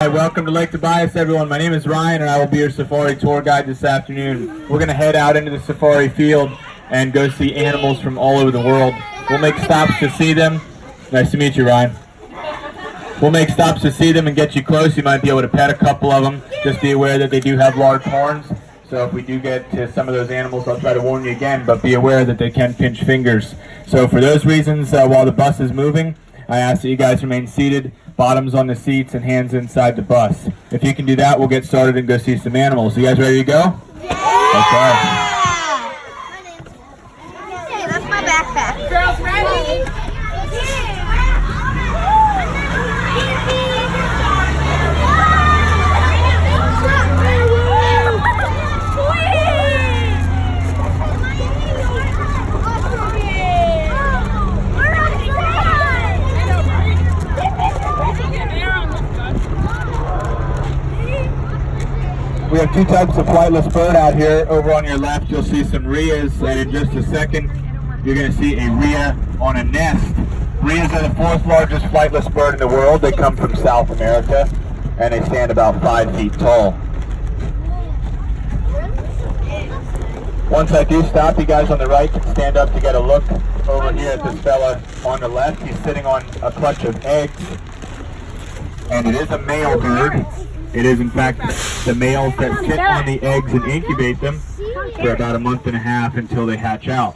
Welcome to Lake Tobias, everyone. My name is Ryan, and I will be your safari tour guide this afternoon. We're going to head out into the safari field and go see animals from all over the world. We'll make stops to see them. Nice to meet you, Ryan. We'll make stops to see them and get you close. You might be able to pet a couple of them. Just be aware that they do have large horns. So if we do get to some of those animals, I'll try to warn you again, but be aware that they can pinch fingers. So for those reasons, while the bus is moving, I ask that you guys remain seated, bottoms on the seats and hands inside the bus. If you can do that, we'll get started and go see some animals. You guys ready to go? Yeah! Okay. Hey, that's my backpack. Girls ready? We have two types of flightless bird out here. Over on your left, you'll see some rheas, and in just a second, you're going to see a rhea on a nest. Rheas are the fourth largest flightless bird in the world. They come from South America, and they stand about 5 feet tall. Once I do stop, you guys on the right can stand up to get a look over here at this fella on the left. He's sitting on a clutch of eggs, and it is a male bird. It is, in fact, the males that sit on the eggs and incubate them for about a month and a half until they hatch out.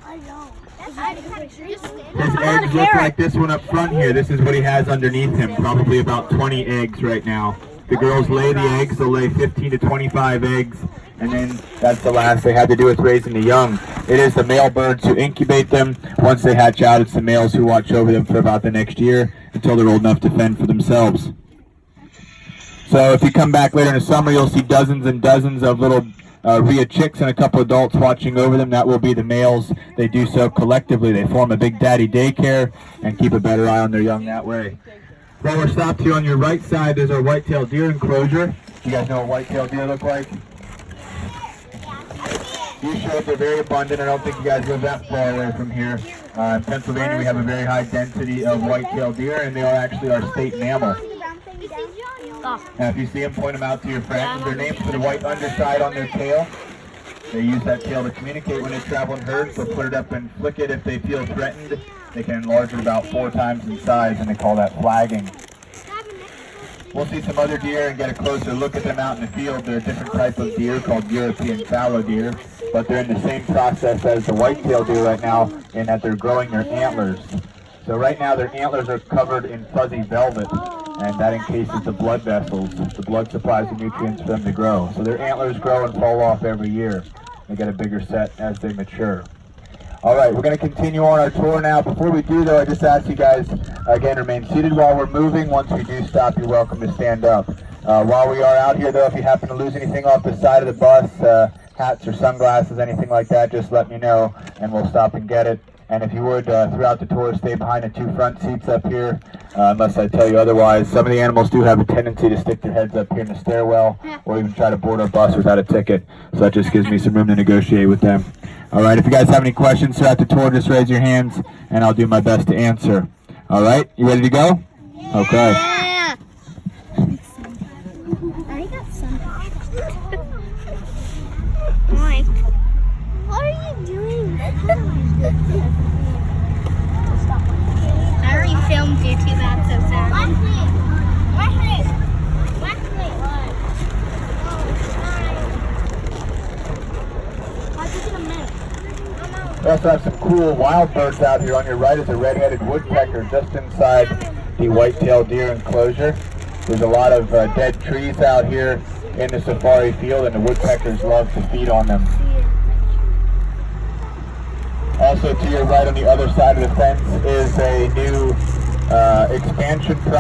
His eggs look like this one up front here. This is what he has underneath him, probably about 20 eggs right now. The girls lay the eggs. They'll lay 15 to 25 eggs, and then that's the last they had to do with raising the young. It is the male birds who incubate them. Once they hatch out, it's the males who watch over them for about the next year until they're old enough to fend for themselves. So if you come back later in the summer, you'll see dozens and dozens of little rhea chicks and a couple adults watching over them. That will be the males. They do so collectively. They form a big daddy daycare and keep a better eye on their young that way. While we're stopped here on your right side, there's our white-tailed deer enclosure. You guys know what white-tailed deer look like? You should. They're very abundant. I don't think you guys live that far away from here. In Pennsylvania, we have a very high density of white-tailed deer, and they are actually our state mammal. Now, if you see them, point them out to your friends. They're named for the white underside on their tail. They use that tail to communicate when they travel in herds. They'll put it up and flick it if they feel threatened. They can enlarge it about 4 times in size, and they call that flagging. We'll see some other deer and get a closer look at them out in the field. They're a different type of deer called European fallow deer, but they're in the same process as the white-tailed deer right now in that they're growing their antlers. So right now their antlers are covered in fuzzy velvet, and that encases the blood vessels. The blood supplies the nutrients for them to grow. So their antlers grow and fall off every year. They get a bigger set as they mature. All right, we're going to continue on our tour now. Before we do, though, I just ask you guys, again, remain seated while we're moving. Once we do stop, you're welcome to stand up. While we are out here, though, if you happen to lose anything off the side of the bus, hats or sunglasses, anything like that, just let me know, and we'll stop and get it. And if you would, throughout the tour, stay behind the 2 front seats up here, unless I tell you otherwise. Some of the animals do have a tendency to stick their heads up here in the stairwell, or even try to board our bus without a ticket. So that just gives me some room to negotiate with them. All right, if you guys have any questions throughout the tour, just raise your hands, and I'll do my best to answer. All right, you ready to go? Okay. Yeah. I got some. Mike, what are you doing? I already filmed you too bad, so sorry. We also have some cool wild birds out here. On your right is a red-headed woodpecker just inside the white-tailed deer enclosure. There's a lot of dead trees out here in the safari field, and the woodpeckers love to feed on them. Also to your right on the other side of the fence is a new expansion project.